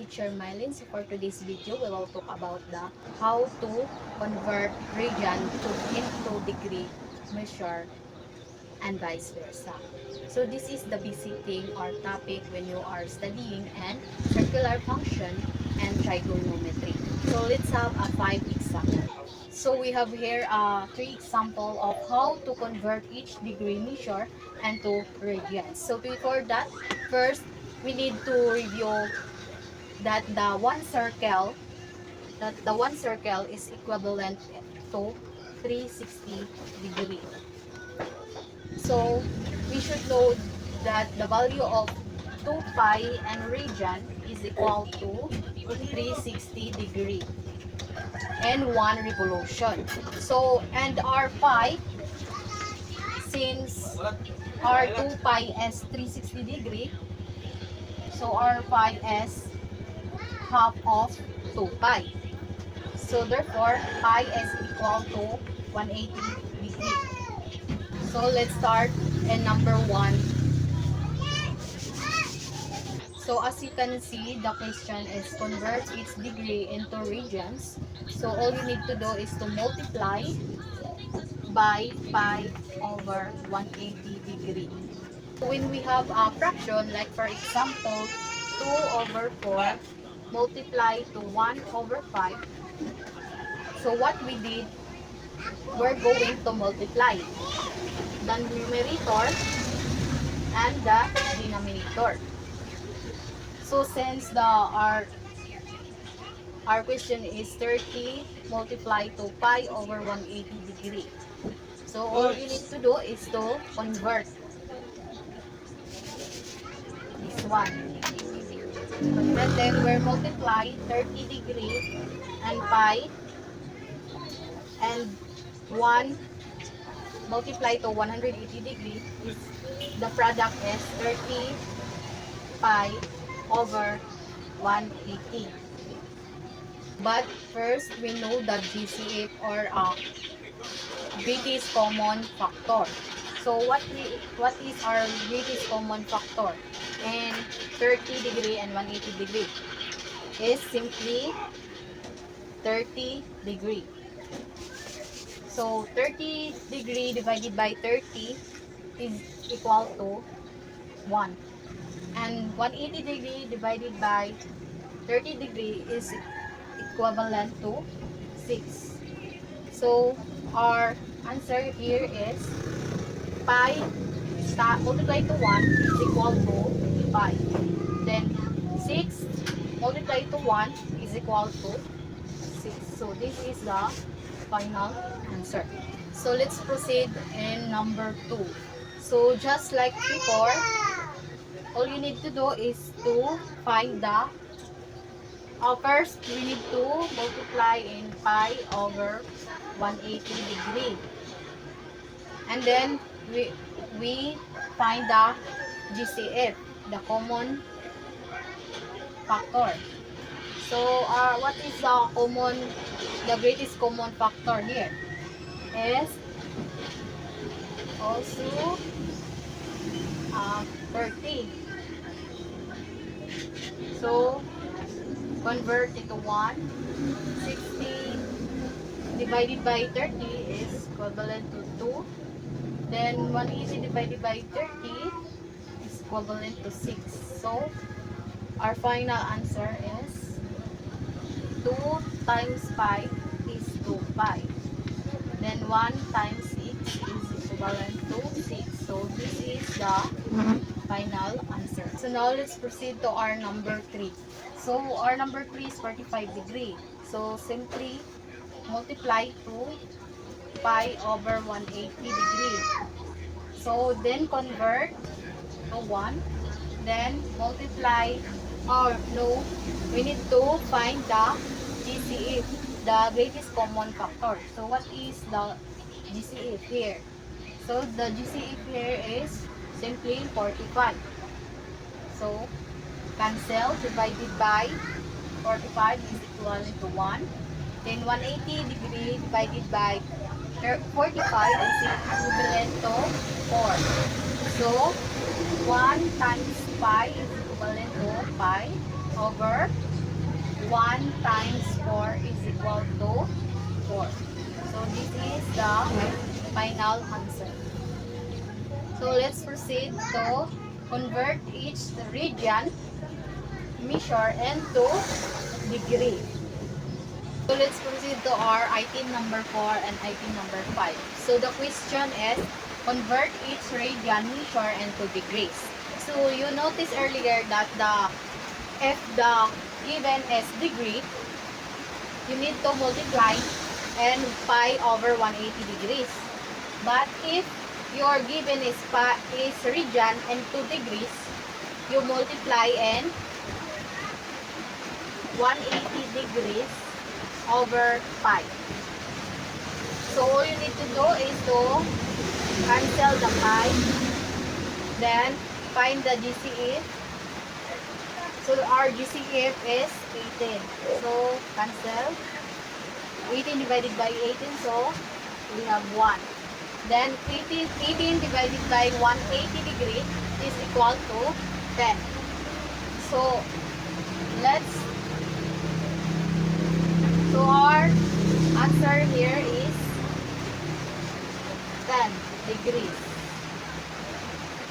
teacher Mylene. So for today's video, we will talk about the how to convert radian to into degree measure and vice versa. So this is the basic thing or topic when you are studying and circular function and trigonometry. So let's have a 5 example. So we have here 3 example of how to convert each degree measure into radians. So before that, first we need to review that the one circle is equivalent to 360 degree. So we should know that the value of 2 pi and radian is equal to 360 degree and 1 revolution. So and our pi, since our 2 pi is 360 degree, so our pi is half of 2 pi. So therefore, pi is equal to 180 degree. So let's start in number 1. So as you can see, the question is convert its degree into radians. So all you need to do is to multiply by pi over 180 degree. When we have a fraction, like for example, 2 over 4 multiply to 1 over 5. So what we did, we're going to multiply the numerator and the denominator. So since our question is 30 multiplied to pi over 180 degree. So all you need to do is to convert this one. And then we're multiply 30 degree and pi, and 1 multiply to 180 degree is the product is 30 pi over 180. But first we know that GCF or greatest common factor. So what is our greatest common factor in 30 degree and 180 degree? Is simply 30 degree. So 30 degree divided by 30 is equal to 1. And 180 degree divided by 30 degree is equivalent to 6. So our answer here is pi multiplied to 1 is equal to pi. Then 6 multiplied to 1 is equal to 6. So this is the final answer. So let's proceed in number 2. So just like before, all you need to do is to find the first we need to multiply in pi over 180 degree. And then we find the GCF, the common factor. So what is the greatest common factor here? Is also 30. So convert it to 1. 60 divided by 30 is equivalent to 2. Then 180 divided by 30 is equivalent to 6. So our final answer is 2 times pi is 2 pi. Then 1 times 6 is equivalent to 6. So this is the final answer. So now let's proceed to our number 3. So our number 3 is 45 degree. So simply multiply 2 pi over 180 degree. So then convert to 1. Then multiply, or no, we need to find the GCF, the greatest common factor. So what is the GCF here? So the GCF here is simply 45. So cancel, divided by 45 is equivalent to 1. Then 180 degree divided by 45 is equivalent to 4. So 1 times pi is equivalent to pi over 1 times 4 is equal to 4. So this is the final answer. So let's proceed to convert each radian, measure, into degree. So let's proceed to our item number 4 and item number 5. So the question is, convert each radian, measure, into degrees. So you notice earlier that if the given is degree, you need to multiply and pi over 180 degrees. But if your given is radian and 2 degrees, you multiply and 180 degrees over pi. So all you need to do is to cancel the pi, then find the GCF. So our GCF is 18. So cancel 18 divided by 18, so we have 1. Then 18 divided by 180 degrees is equal to 10. So our answer here is 10 degrees.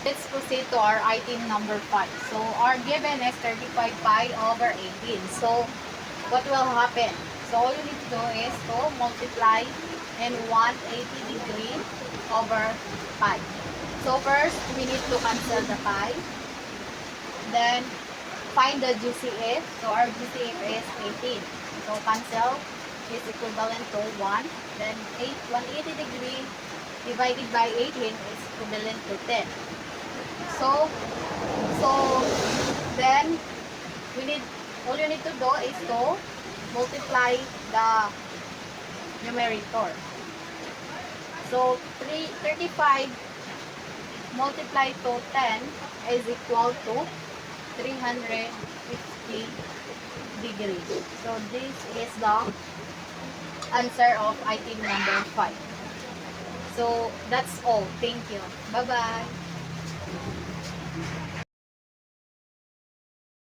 Let's proceed to our item number 5. So our given is 35 pi over 18. So what will happen? So all you need to do is to multiply in 180 degrees over pi. So first, we need to cancel the pi. Then find the GCF. So our GCF is 18. So cancel is equivalent to 1. Then 180 degrees divided by 18 is equivalent to 10. So then all you need to do is to multiply the numerator. So 35 multiplied to 10 is equal to 350 degrees. So this is the answer of item number 5. So that's all. Thank you. Bye-bye.